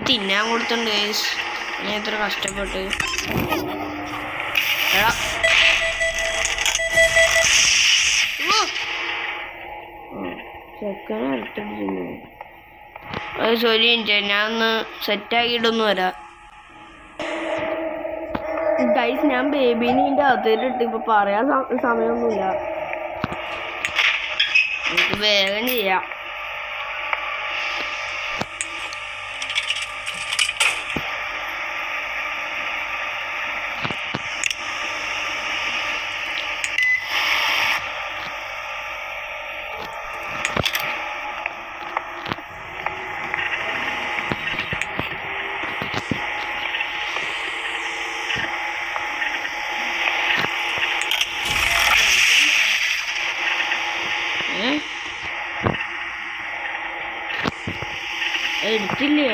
തിന്നാൻ കൊടുത്തിട്ടുണ്ട് ഗൈസ്. ഞാൻ എത്ര കഷ്ടപ്പെട്ട് ചെക്കനെ അടുത്തടിച്ചു. അത് സോറി, ഞാൻ ഒന്ന് സെറ്റാക്കിയിട്ടൊന്ന് വരാം ഗൈസ്. ഞാൻ ബേബീനെ ഇതിൻ്റെ അകത്തേലിട്ട് ഇപ്പൊ പറയാൻ സമയമൊന്നുമില്ല. എനിക്ക് വേഗം ചെയ്യാം. എടുത്തില്ലേ?